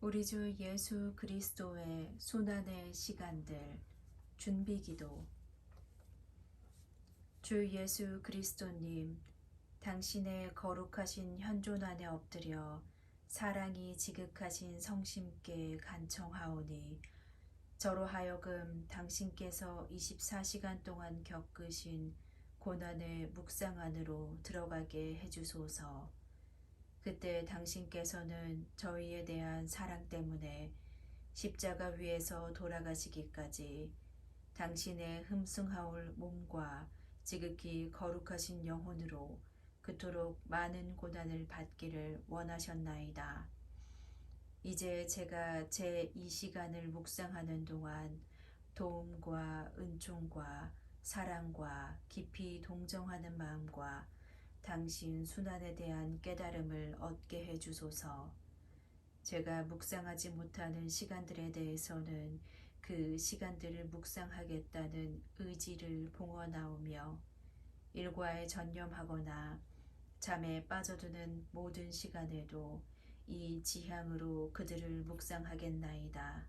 우리 주 예수 그리스도의 순환의 시간들 준비기도. 주 예수 그리스도님, 당신의 거룩하신 현존 안에 엎드려 사랑이 지극하신 성심께 간청하오니, 저로 하여금 당신께서 24시간 동안 겪으신 고난의 묵상 안으로 들어가게 해주소서. 그때 당신께서는 저희에 대한 사랑 때문에 십자가 위에서 돌아가시기까지 당신의 흠숭하올 몸과 지극히 거룩하신 영혼으로 그토록 많은 고난을 받기를 원하셨나이다. 이제 제가 제 이 시간을 묵상하는 동안 도움과 은총과 사랑과 깊이 동정하는 마음과 당신 순환에 대한 깨달음을 얻게 해주소서. 제가 묵상하지 못하는 시간들에 대해서는 그 시간들을 묵상하겠다는 의지를 봉헌하오며, 일과에 전념하거나 잠에 빠져드는 모든 시간에도 이 지향으로 그들을 묵상하겠나이다.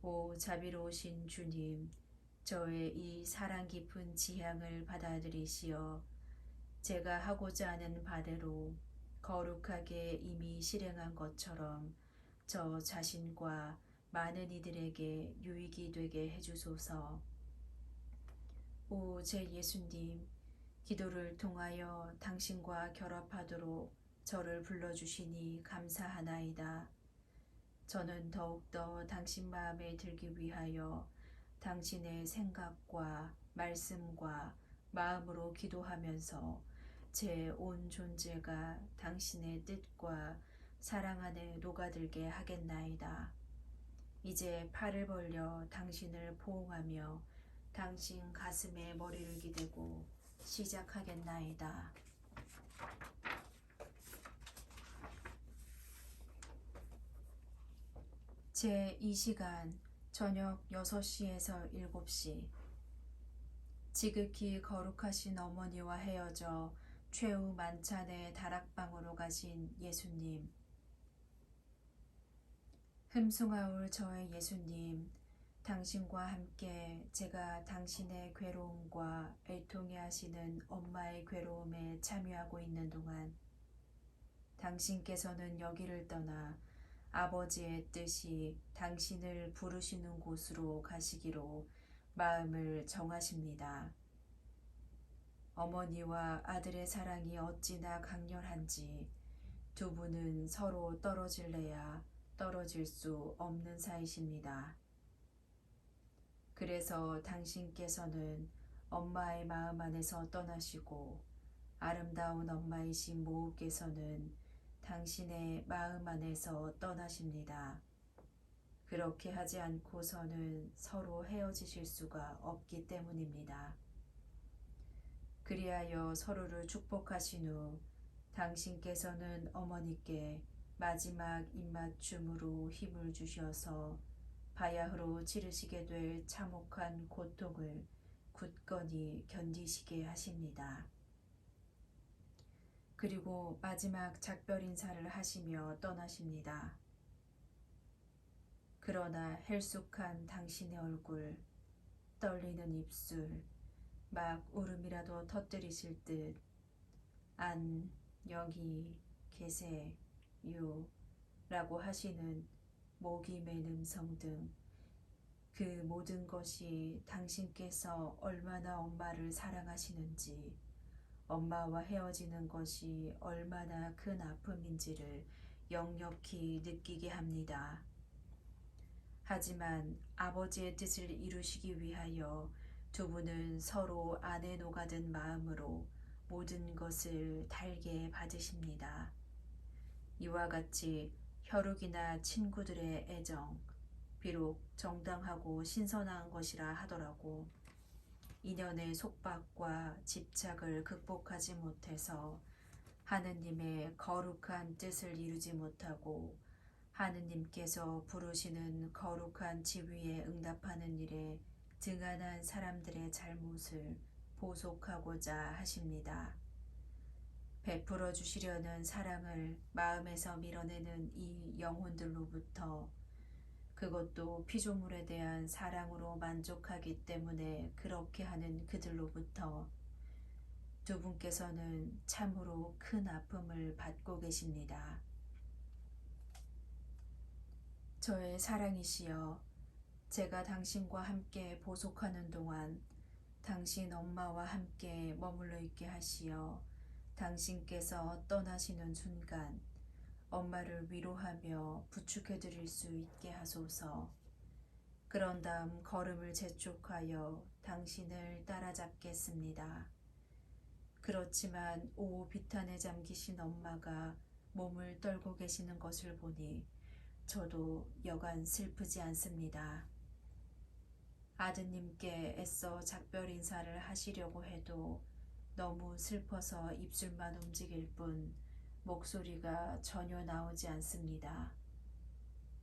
오 자비로우신 주님, 저의 이 사랑 깊은 지향을 받아들이시어 제가 하고자 하는 바대로 거룩하게 이미 실행한 것처럼 저 자신과 많은 이들에게 유익이 되게 해주소서. 오 제 예수님, 기도를 통하여 당신과 결합하도록 저를 불러주시니 감사하나이다. 저는 더욱더 당신 마음에 들기 위하여 당신의 생각과 말씀과 마음으로 기도하면서 제 온 존재가 당신의 뜻과 사랑 안에 녹아들게 하겠나이다. 이제 팔을 벌려 당신을 포옹하며 당신 가슴에 머리를 기대고 시작하겠나이다. 제 이 시간 저녁 6시에서 7시. 지극히 거룩하신 어머니와 헤어져 최후 만찬의 다락방으로 가신 예수님. 흠숭하올 저의 예수님, 당신과 함께 제가 당신의 괴로움과 애통해 하시는 엄마의 괴로움에 참여하고 있는 동안 당신께서는 여기를 떠나 아버지의 뜻이 당신을 부르시는 곳으로 가시기로 마음을 정하십니다. 어머니와 아들의 사랑이 어찌나 강렬한지 두 분은 서로 떨어질래야 떨어질 수 없는 사이십니다. 그래서 당신께서는 엄마의 마음 안에서 떠나시고 아름다운 엄마이신 모우께서는 당신의 마음 안에서 떠나십니다. 그렇게 하지 않고서는 서로 헤어지실 수가 없기 때문입니다. 그리하여 서로를 축복하신 후 당신께서는 어머니께 마지막 입맞춤으로 힘을 주셔서 바야흐로 치르시게 될 참혹한 고통을 굳건히 견디시게 하십니다. 그리고 마지막 작별 인사를 하시며 떠나십니다. 그러나 헬쑥한 당신의 얼굴, 떨리는 입술, 막 울음이라도 터뜨리실 듯 안, 여기, 계세, 유 라고 하시는 목이 맨 음성 등 그 모든 것이 당신께서 얼마나 엄마를 사랑하시는지, 엄마와 헤어지는 것이 얼마나 큰 아픔인지를 역력히 느끼게 합니다. 하지만 아버지의 뜻을 이루시기 위하여 두 분은 서로 안에 녹아든 마음으로 모든 것을 달게 받으십니다. 이와 같이 혈육이나 친구들의 애정, 비록 정당하고 신선한 것이라 하더라도 인연의 속박과 집착을 극복하지 못해서 하느님의 거룩한 뜻을 이루지 못하고 하느님께서 부르시는 거룩한 지위에 응답하는 일에 등한한 사람들의 잘못을 보속하고자 하십니다. 베풀어 주시려는 사랑을 마음에서 밀어내는 이 영혼들로부터, 그것도 피조물에 대한 사랑으로 만족하기 때문에 그렇게 하는 그들로부터 두 분께서는 참으로 큰 아픔을 받고 계십니다. 저의 사랑이시여, 제가 당신과 함께 보속하는 동안 당신 엄마와 함께 머물러 있게 하시어 당신께서 떠나시는 순간 엄마를 위로하며 부축해 드릴 수 있게 하소서. 그런 다음 걸음을 재촉하여 당신을 따라잡겠습니다. 그렇지만 비탄에 잠기신 엄마가 몸을 떨고 계시는 것을 보니 저도 여간 슬프지 않습니다. 아드님께 애써 작별 인사를 하시려고 해도 너무 슬퍼서 입술만 움직일 뿐 목소리가 전혀 나오지 않습니다.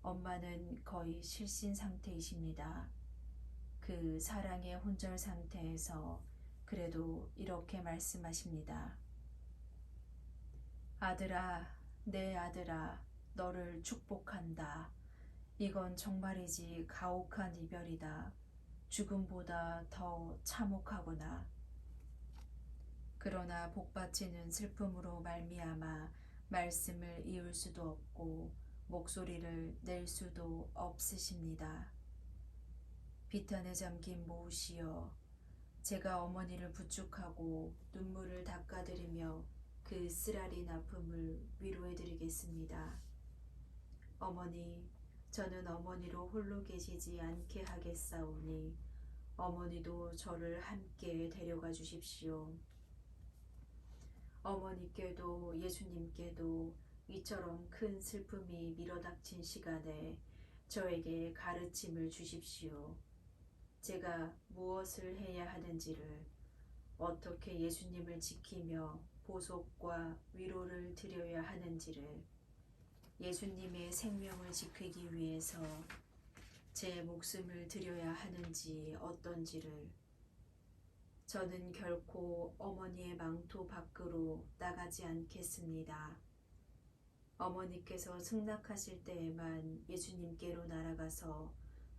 엄마는 거의 실신 상태이십니다. 그 사랑의 혼절 상태에서 그래도 이렇게 말씀하십니다. 아들아, 내 아들아, 너를 축복한다. 이건 정말이지 가혹한 이별이다. 죽음보다 더 참혹하구나. 그러나 복받치는 슬픔으로 말미암아 말씀을 이을 수도 없고 목소리를 낼 수도 없으십니다. 비탄에 잠긴 모우시여, 제가 어머니를 부축하고 눈물을 닦아드리며 그 쓰라린 아픔을 위로해드리겠습니다. 어머니, 저는 어머니로 홀로 계시지 않게 하겠사오니 어머니도 저를 함께 데려가 주십시오. 어머니께도 예수님께도 이처럼 큰 슬픔이 밀어닥친 시간에 저에게 가르침을 주십시오. 제가 무엇을 해야 하는지를, 어떻게 예수님을 지키며 보속과 위로를 드려야 하는지를, 예수님의 생명을 지키기 위해서 제 목숨을 드려야 하는지 어떤지를, 저는 결코 어머니의 망토 밖으로 나가지 않겠습니다. 어머니께서 승낙하실 때에만 예수님께로 날아가서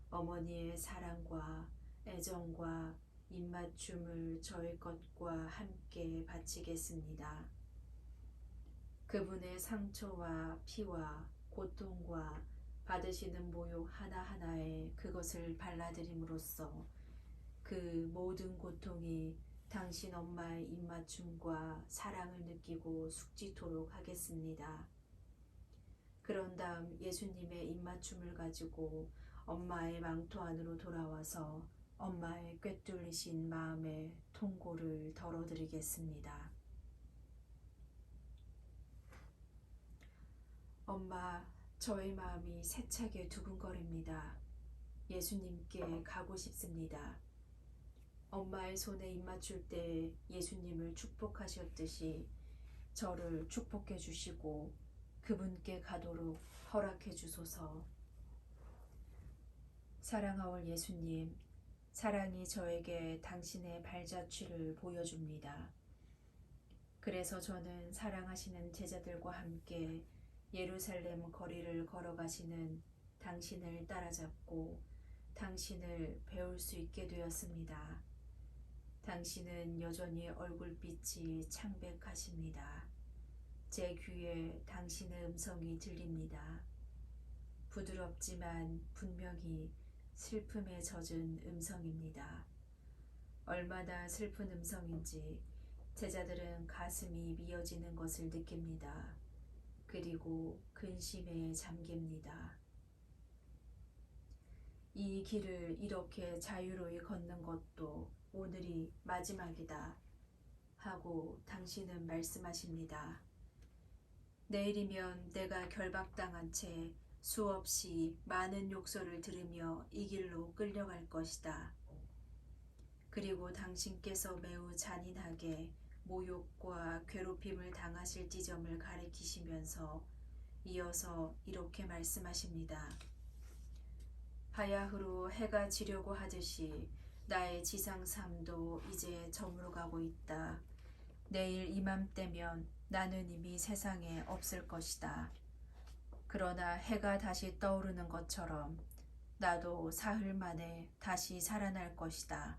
어머니의 사랑과 애정과 입맞춤을 저의 것과 함께 바치겠습니다. 그분의 상처와 피와 고통과 받으시는 모욕 하나하나에 그것을 발라드림으로써 그 모든 고통이 당신 엄마의 입맞춤과 사랑을 느끼고 숙지토록 하겠습니다. 그런 다음 예수님의 입맞춤을 가지고 엄마의 망토 안으로 돌아와서 엄마의 꿰뚫리신 마음의 통고를 덜어드리겠습니다. 엄마, 저의 마음이 세차게 두근거립니다. 예수님께 가고 싶습니다. 엄마의 손에 입맞출 때 예수님을 축복하셨듯이 저를 축복해 주시고 그분께 가도록 허락해 주소서. 사랑하올 예수님, 사랑이 저에게 당신의 발자취를 보여줍니다. 그래서 저는 사랑하시는 제자들과 함께 예루살렘 거리를 걸어가시는 당신을 따라잡고 당신을 배울 수 있게 되었습니다. 당신은 여전히 얼굴빛이 창백하십니다. 제 귀에 당신의 음성이 들립니다. 부드럽지만 분명히 슬픔에 젖은 음성입니다. 얼마나 슬픈 음성인지 제자들은 가슴이 미어지는 것을 느낍니다. 그리고 근심에 잠깁니다. 이 길을 이렇게 자유로이 걷는 것도 오늘이 마지막이다 하고 당신은 말씀하십니다. 내일이면 내가 결박당한 채 수없이 많은 욕설을 들으며 이 길로 끌려갈 것이다. 그리고 당신께서 매우 잔인하게 모욕과 괴롭힘을 당하실 지점을 가리키시면서 이어서 이렇게 말씀하십니다. 바야흐로 해가 지려고 하듯이 나의 지상 삶도 이제 저물어가고 있다. 내일 이맘때면 나는 이미 세상에 없을 것이다. 그러나 해가 다시 떠오르는 것처럼 나도 사흘 만에 다시 살아날 것이다.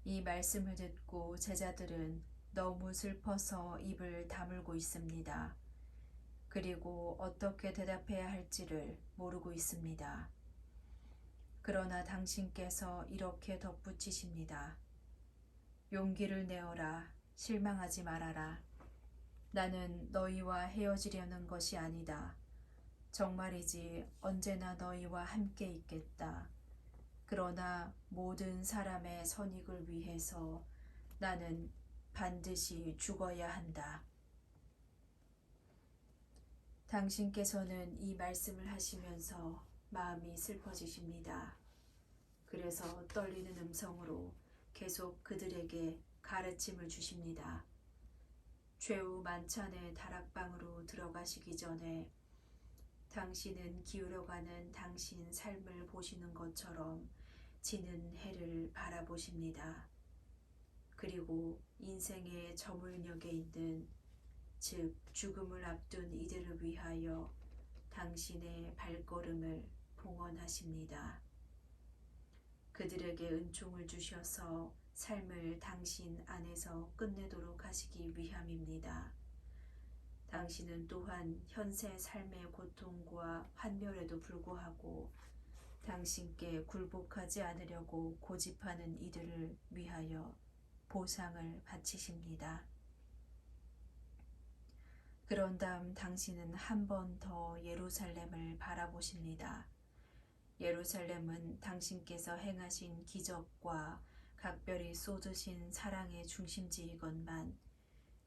이 말씀을 듣고 제자들은 너무 슬퍼서 입을 다물고 있습니다. 그리고 어떻게 대답해야 할지를 모르고 있습니다. 그러나 당신께서 이렇게 덧붙이십니다. 용기를 내어라. 실망하지 말아라. 나는 너희와 헤어지려는 것이 아니다. 정말이지 언제나 너희와 함께 있겠다. 그러나 모든 사람의 선익을 위해서 나는 반드시 죽어야 한다. 당신께서는 이 말씀을 하시면서 마음이 슬퍼지십니다. 그래서 떨리는 음성으로 계속 그들에게 가르침을 주십니다. 최후 만찬의 다락방으로 들어가시기 전에 당신은 기울어가는 당신 삶을 보시는 것처럼 지는 해를 바라보십니다. 그리고 인생의 저물녘에 있는, 즉 죽음을 앞둔 이들을 위하여 당신의 발걸음을 봉헌하십니다. 그들에게 은총을 주셔서 삶을 당신 안에서 끝내도록 하시기 위함입니다. 당신은 또한 현세 삶의 고통과 환멸에도 불구하고 당신께 굴복하지 않으려고 고집하는 이들을 위하여 보상을 바치십니다. 그런 다음 당신은 한 번 더 예루살렘을 바라보십니다. 예루살렘은 당신께서 행하신 기적과 각별히 쏟으신 사랑의 중심지이건만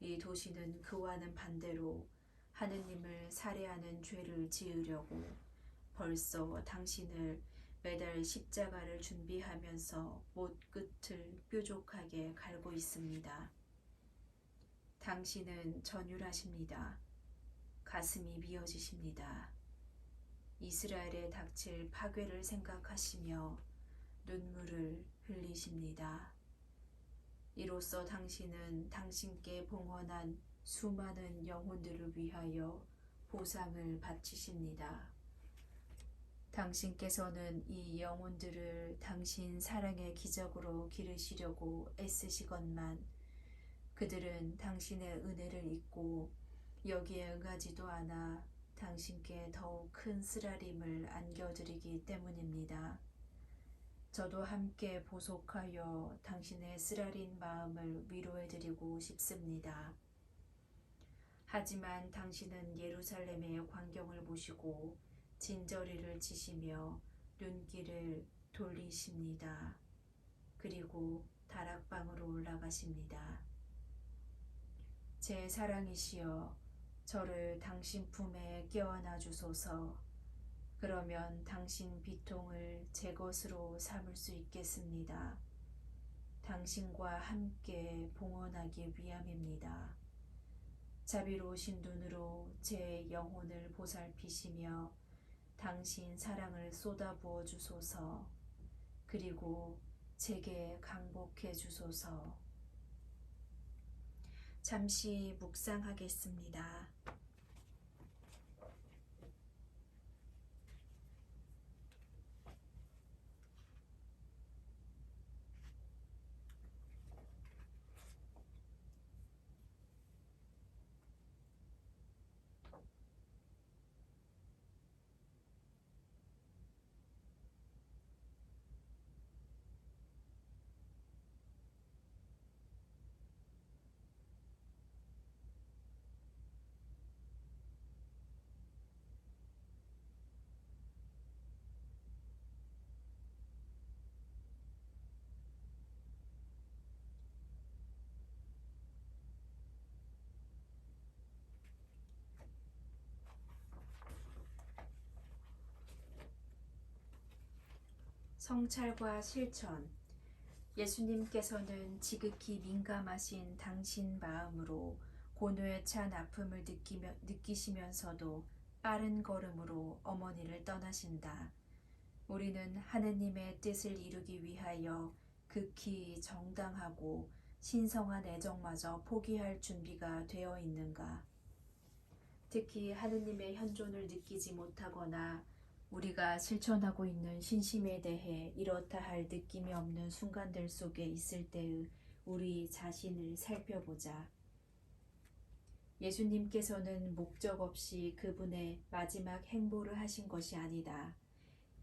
이 도시는 그와는 반대로 하느님을 살해하는 죄를 지으려고 벌써 당신을 매달 십자가를 준비하면서 못 끝을 뾰족하게 갈고 있습니다. 당신은 전율하십니다. 가슴이 미어지십니다. 이스라엘에 닥칠 파괴를 생각하시며 눈물을 흘리십니다. 이로써 당신은 당신께 봉헌한 수많은 영혼들을 위하여 보상을 바치십니다. 당신께서는 이 영혼들을 당신 사랑의 기적으로 기르시려고 애쓰시건만 그들은 당신의 은혜를 잊고 여기에 응하지도 않아 당신께 더욱 큰 쓰라림을 안겨드리기 때문입니다. 저도 함께 보속하여 당신의 쓰라린 마음을 위로해드리고 싶습니다. 하지만 당신은 예루살렘의 광경을 보시고 진저리를 치시며 눈길을 돌리십니다. 그리고 다락방으로 올라가십니다. 제 사랑이시여, 저를 당신 품에 껴안아 주소서. 그러면 당신 비통을 제 것으로 삼을 수 있겠습니다. 당신과 함께 봉헌하기 위함입니다. 자비로우신 눈으로 제 영혼을 보살피시며 당신 사랑을 쏟아부어 주소서. 그리고 제게 강복해 주소서. 잠시 묵상하겠습니다. 성찰과 실천. 예수님께서는 지극히 민감하신 당신 마음으로 고뇌에 찬 아픔을 느끼시면서도 빠른 걸음으로 어머니를 떠나신다. 우리는 하느님의 뜻을 이루기 위하여 극히 정당하고 신성한 애정마저 포기할 준비가 되어 있는가? 특히 하느님의 현존을 느끼지 못하거나 우리가 실천하고 있는 신심에 대해 이렇다 할 느낌이 없는 순간들 속에 있을 때의 우리 자신을 살펴보자. 예수님께서는 목적 없이 그분의 마지막 행보를 하신 것이 아니다.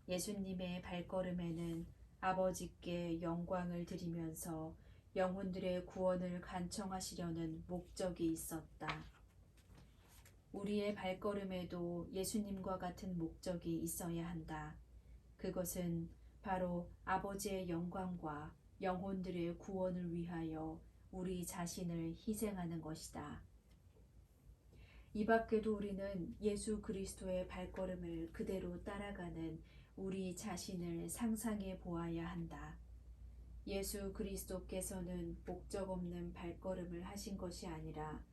예수님의 발걸음에는 아버지께 영광을 드리면서 영혼들의 구원을 간청하시려는 목적이 있었다. 우리의 발걸음에도 예수님과 같은 목적이 있어야 한다. 그것은 바로 아버지의 영광과 영혼들의 구원을 위하여 우리 자신을 희생하는 것이다. 이 밖에도 우리는 예수 그리스도의 발걸음을 그대로 따라가는 우리 자신을 상상해 보아야 한다. 예수 그리스도께서는 목적 없는 발걸음을 하신 것이 아니라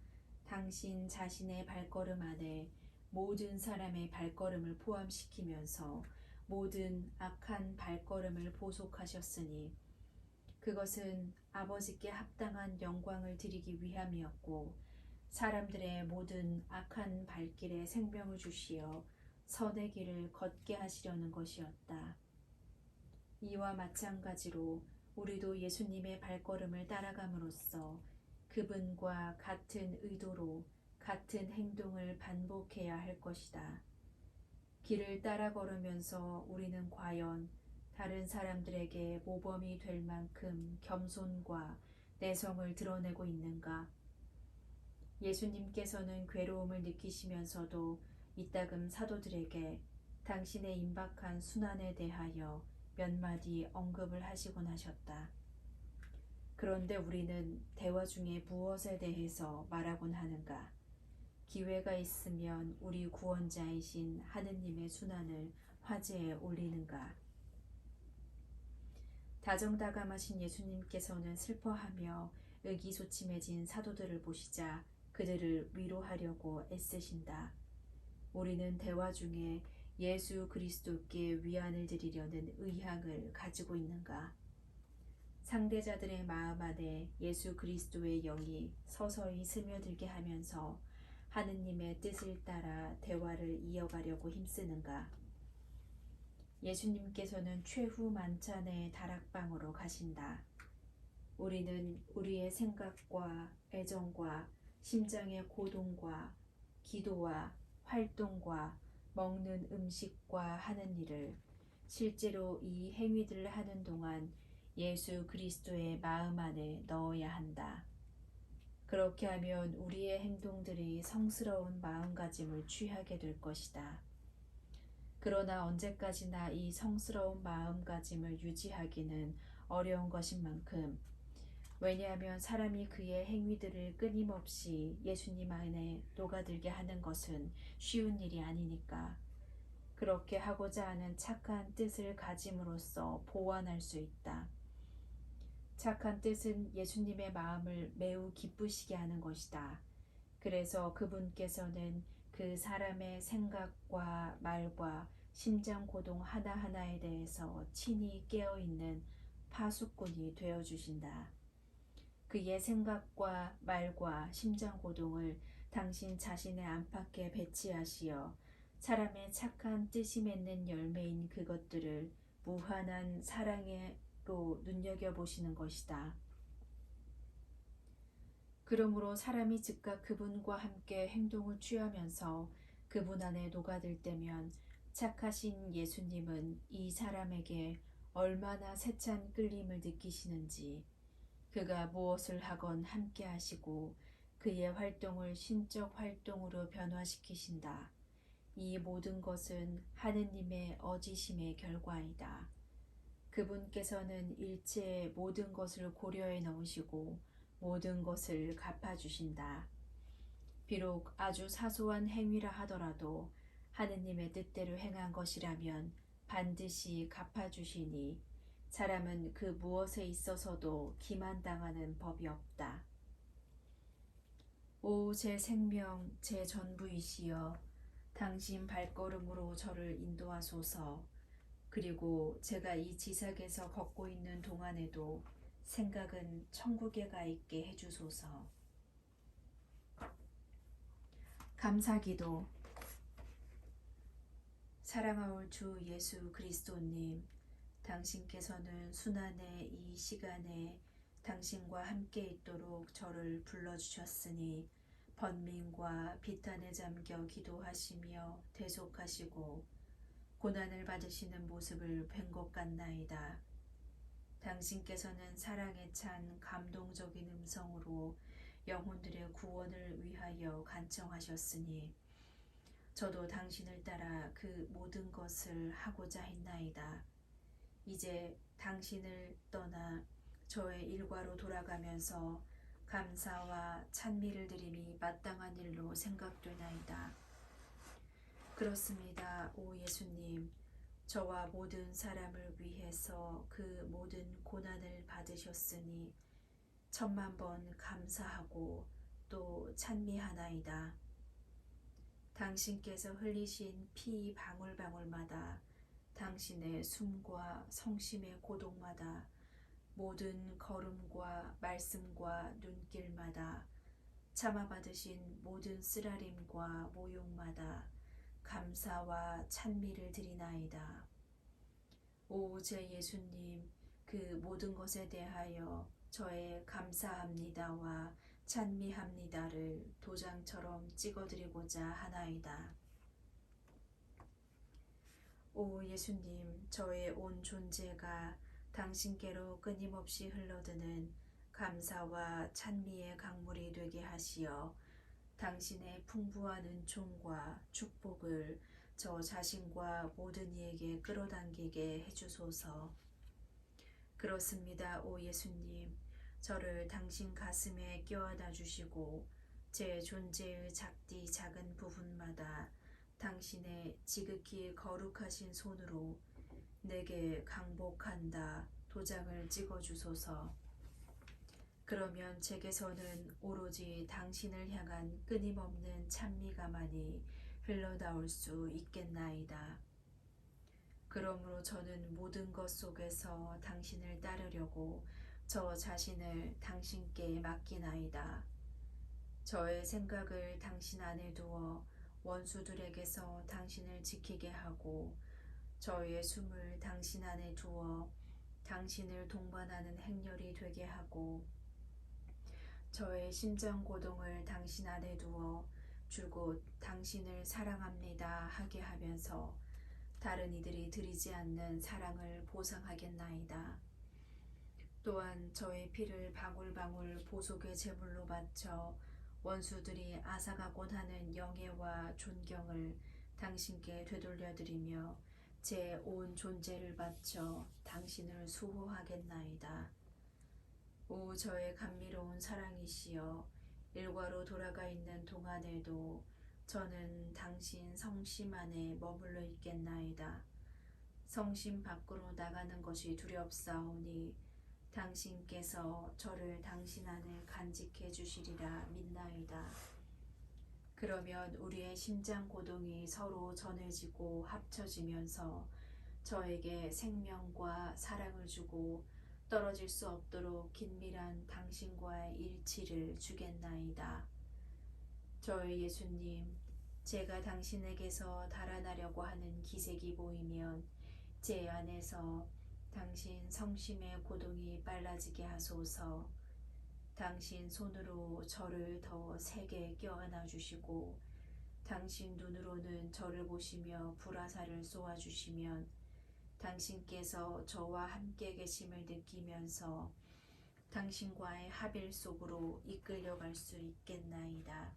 당신 자신의 발걸음 안에 모든 사람의 발걸음을 포함시키면서 모든 악한 발걸음을 보속하셨으니 그것은 아버지께 합당한 영광을 드리기 위함이었고 사람들의 모든 악한 발길에 생명을 주시어 선의 길을 걷게 하시려는 것이었다. 이와 마찬가지로 우리도 예수님의 발걸음을 따라감으로써 그분과 같은 의도로 같은 행동을 반복해야 할 것이다. 길을 따라 걸으면서 우리는 과연 다른 사람들에게 모범이 될 만큼 겸손과 내성을 드러내고 있는가? 예수님께서는 괴로움을 느끼시면서도 이따금 사도들에게 당신의 임박한 순환에 대하여 몇 마디 언급을 하시곤 하셨다. 그런데 우리는 대화 중에 무엇에 대해서 말하곤 하는가? 기회가 있으면 우리 구원자이신 하느님의 순환을 화제에 올리는가? 다정다감하신 예수님께서는 슬퍼하며 의기소침해진 사도들을 보시자 그들을 위로하려고 애쓰신다. 우리는 대화 중에 예수 그리스도께 위안을 드리려는 의향을 가지고 있는가? 상대자들의 마음 안에 예수 그리스도의 영이 서서히 스며들게 하면서 하느님의 뜻을 따라 대화를 이어가려고 힘쓰는가? 예수님께서는 최후 만찬의 다락방으로 가신다. 우리는 우리의 생각과 애정과 심장의 고동과 기도와 활동과 먹는 음식과 하는 일을 실제로 이 행위들을 하는 동안 예수 그리스도의 마음 안에 넣어야 한다. 그렇게 하면 우리의 행동들이 성스러운 마음가짐을 취하게 될 것이다. 그러나 언제까지나 이 성스러운 마음가짐을 유지하기는 어려운 것인 만큼 왜냐하면 사람이 그의 행위들을 끊임없이 예수님 안에 녹아들게 하는 것은 쉬운 일이 아니니까 그렇게 하고자 하는 착한 뜻을 가짐으로써 보완할 수 있다. 착한 뜻은 예수님의 마음을 매우 기쁘시게 하는 것이다. 그래서 그분께서는 그 사람의 생각과 말과 심장 고동 하나하나에 대해서 친히 깨어있는 파수꾼이 되어주신다. 그의 생각과 말과 심장 고동을 당신 자신의 안팎에 배치하시어 사람의 착한 뜻이 맺는 열매인 그것들을 무한한 사랑으로 눈여겨보시는 것이다. 그러므로 사람이 즉각 그분과 함께 행동을 취하면서 그분 안에 녹아들 때면 착하신 예수님은 이 사람에게 얼마나 세찬 끌림을 느끼시는지 그가 무엇을 하건 함께 하시고 그의 활동을 신적 활동으로 변화시키신다. 이 모든 것은 하느님의 어지심의 결과이다. 그분께서는 일체의 모든 것을 고려해 넣으시고 모든 것을 갚아주신다. 비록 아주 사소한 행위라 하더라도 하느님의 뜻대로 행한 것이라면 반드시 갚아주시니 사람은 그 무엇에 있어서도 기만당하는 법이 없다. 오 제 생명 제 전부이시여 당신 발걸음으로 저를 인도하소서. 그리고 제가 이 지상에서 걷고 있는 동안에도 생각은 천국에 가 있게 해주소서. 감사기도. 사랑하올 주 예수 그리스도님, 당신께서는 순환의 이 시간에 당신과 함께 있도록 저를 불러주셨으니 번민과 비탄에 잠겨 기도하시며 대속하시고 고난을 받으시는 모습을 뵌 것 같나이다. 당신께서는 사랑에 찬 감동적인 음성으로 영혼들의 구원을 위하여 간청하셨으니 저도 당신을 따라 그 모든 것을 하고자 했나이다. 이제 당신을 떠나 저의 일과로 돌아가면서 감사와 찬미를 드림이 마땅한 일로 생각되나이다. 그렇습니다. 오 예수님, 저와 모든 사람을 위해서 그 모든 고난을 받으셨으니 천만 번 감사하고 또 찬미하나이다. 당신께서 흘리신 피 방울방울마다, 당신의 숨과 성심의 고독마다, 모든 걸음과 말씀과 눈길마다, 참아받으신 모든 쓰라림과 모욕마다 감사와 찬미를 드리나이다. 오 제 예수님, 그 모든 것에 대하여 저의 감사합니다와 찬미합니다를 도장처럼 찍어드리고자 하나이다. 오 예수님, 저의 온 존재가 당신께로 끊임없이 흘러드는 감사와 찬미의 강물이 되게 하시어 당신의 풍부한 은총과 축복을 저 자신과 모든 이에게 끌어당기게 해주소서. 그렇습니다. 오 예수님, 저를 당신 가슴에 껴안아 주시고 제 존재의 작디 작은 부분마다 당신의 지극히 거룩하신 손으로 내게 강복한다 도장을 찍어 주소서. 그러면 제게서는 오로지 당신을 향한 끊임없는 찬미가만이 흘러나올 수 있겠나이다. 그러므로 저는 모든 것 속에서 당신을 따르려고 저 자신을 당신께 맡기나이다. 저의 생각을 당신 안에 두어 원수들에게서 당신을 지키게 하고 저의 숨을 당신 안에 두어 당신을 동반하는 행렬이 되게 하고 저의 심장 고동을 당신 안에 두어 줄곧 당신을 사랑합니다 하게 하면서 다른 이들이 드리지 않는 사랑을 보상하겠나이다. 또한 저의 피를 방울방울 보속의 제물로 바쳐 원수들이 앗아가곤 하는 영예와 존경을 당신께 되돌려드리며 제 온 존재를 바쳐 당신을 수호하겠나이다. 오 저의 감미로운 사랑이시여, 일과로 돌아가 있는 동안에도 저는 당신 성심 안에 머물러 있겠나이다. 성심 밖으로 나가는 것이 두렵사오니 당신께서 저를 당신 안에 간직해 주시리라 믿나이다. 그러면 우리의 심장 고동이 서로 전해지고 합쳐지면서 저에게 생명과 사랑을 주고 떨어질 수 없도록 긴밀한 당신과의 일치를 주겠나이다. 저의 예수님, 제가 당신에게서 달아나려고 하는 기색이 보이면 제 안에서 당신 성심의 고동이 빨라지게 하소서. 당신 손으로 저를 더 세게 껴안아 주시고 당신 눈으로는 저를 보시며 불화살을 쏘아 주시면 당신께서 저와 함께 계심을 느끼면서 당신과의 합일 속으로 이끌려갈 수 있겠나이다.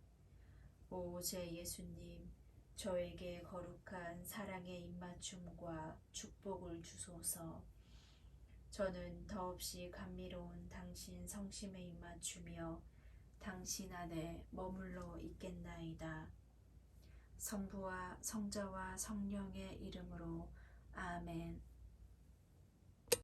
오 제 예수님, 저에게 거룩한 사랑의 입맞춤과 축복을 주소서. 저는 더없이 감미로운 당신 성심에 입맞추며 당신 안에 머물러 있겠나이다. 성부와 성자와 성령의 이름으로 아멘.